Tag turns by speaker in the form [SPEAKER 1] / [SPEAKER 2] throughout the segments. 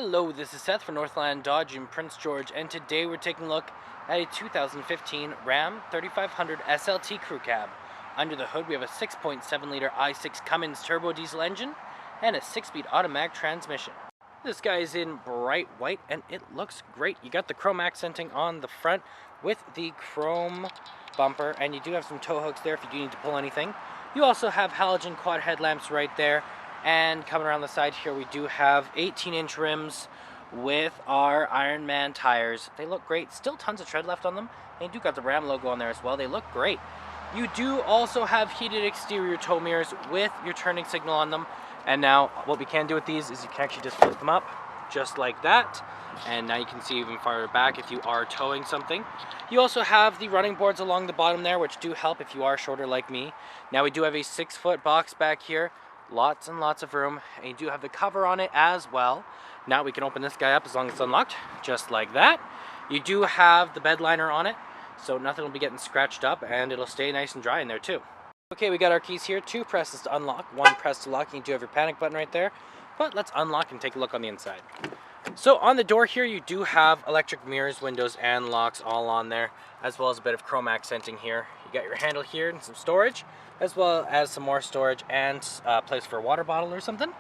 [SPEAKER 1] Hello, this is Seth for Northland Dodge in Prince George, and today we're taking a look at a 2015 Ram 3500 SLT Crew Cab. Under the hood we have a 6.7-liter i6 Cummins turbo diesel engine and a 6-speed automatic transmission. This guy is in bright white and it looks great. You got the chrome accenting on the front with the chrome bumper, and you do have some tow hooks there if you do need to pull anything. You also have halogen quad headlamps right there. And coming around the side here, we do have 18-inch rims with our Iron Man tires. They look great. Still tons of tread left on them. And you do got the Ram logo on there as well. They look great. You do also have heated exterior tow mirrors with your turning signal on them. And now what we can do with these is you can actually just flip them up just like that. And now you can see even farther back if you are towing something. You also have the running boards along the bottom there, which do help if you are shorter like me. Now we do have a 6-foot box back here. Lots and lots of room, and you do have the cover on it as well. Now we can open this guy up as long as it's unlocked, just like that. You do have the bed liner on it, so nothing will be getting scratched up, and it'll stay nice and dry in there too. Okay, we got our keys here. 2 presses to unlock, 1 press to lock. You do have your panic button right there, but let's unlock and take a look on the inside. So on the door here, you do have electric mirrors, windows, and locks all on there, as well as a bit of chrome accenting here. You got your handle here and some storage, as well as some more storage and a place for a water bottle or something.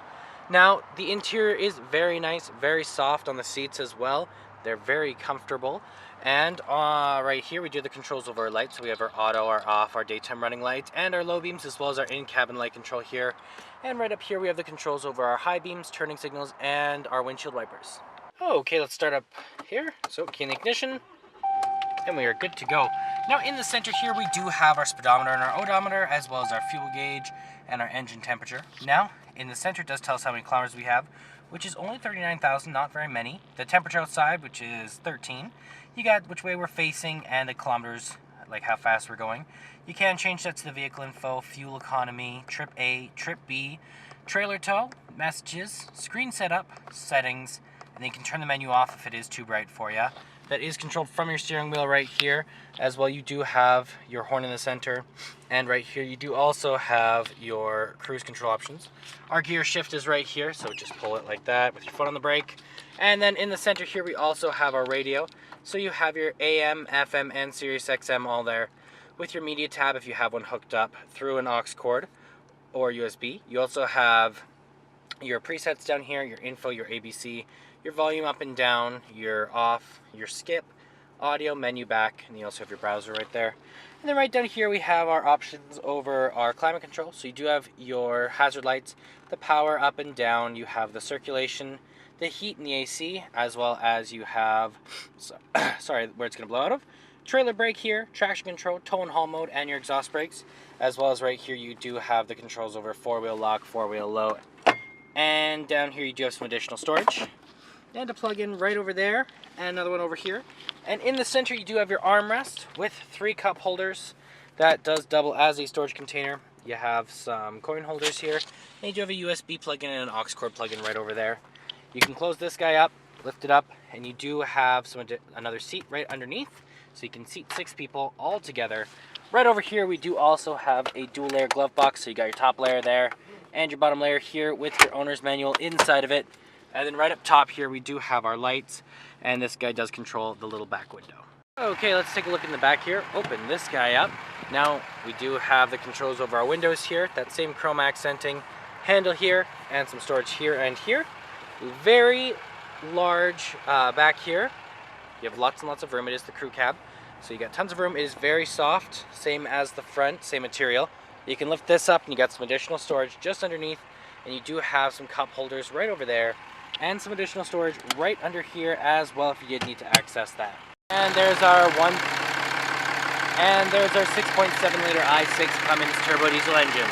[SPEAKER 1] Now, the interior is very nice, very soft on the seats as well. They're very comfortable. And right here, we do the controls over our lights. So we have our auto, our off, our daytime running lights, and our low beams, as well as our in-cabin light control here. And right up here, we have the controls over our high beams, turning signals, and our windshield wipers. Okay, let's start up here. So key in the ignition, and we are good to go. Now in the center here, we do have our speedometer and our odometer, as well as our fuel gauge and our engine temperature. Now, in the center, it does tell us how many kilometers we have, which is only 39,000, not very many. The temperature outside, which is 13. You got which way we're facing and the kilometers, like how fast we're going. You can change that to the vehicle info, fuel economy, trip A, trip B, trailer tow, messages, screen setup, settings, and then you can turn the menu off if it is too bright for you. That is controlled from your steering wheel right here. As well, you do have your horn in the center. And right here, you do also have your cruise control options. Our gear shift is right here, so just pull it like that with your foot on the brake. And then in the center here, we also have our radio. So you have your AM, FM, and Sirius XM all there. With your media tab, if you have one hooked up through an aux cord or USB. You also have your presets down here, your info, your ABC, your volume up and down, your off, your skip, audio, menu back, and you also have your browser right there. And then right down here we have our options over our climate control. So you do have your hazard lights, the power up and down, you have the circulation, the heat and the AC, as well as you have, sorry, where it's going to blow out of, trailer brake here, traction control, tow and haul mode, and your exhaust brakes, as well as right here you do have the controls over 4-wheel lock, 4-wheel low, and down here you do have some additional storage. And a plug-in right over there, and another one over here. And in the center, you do have your armrest with 3 cup holders. That does double as a storage container. You have some coin holders here, and you do have a USB plug-in and an aux cord plug-in right over there. You can close this guy up, lift it up, and you do have another seat right underneath, so you can seat 6 people all together. Right over here, we do also have a dual-layer glove box, so you got your top layer there, and your bottom layer here with your owner's manual inside of it. And then right up top here, we do have our lights, and this guy does control the little back window. Okay, let's take a look in the back here. Open this guy up. Now, we do have the controls over our windows here, that same chrome accenting handle here, and some storage here and here. Very large back here. You have lots and lots of room. It is the crew cab, so you got tons of room. It is very soft, same as the front, same material. You can lift this up, and you got some additional storage just underneath, and you do have some cup holders right over there, and some additional storage right under here as well if you did need to access that. And there's our 6.7-liter i6 Cummins turbo diesel engine.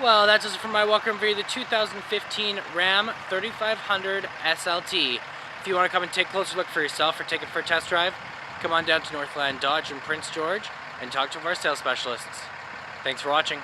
[SPEAKER 1] Well, that's just for my welcome review of the 2015 Ram 3500 SLT. If you want to come and take a closer look for yourself or take it for a test drive, come on down to Northland Dodge in Prince George and talk to one of our sales specialists. Thanks for watching.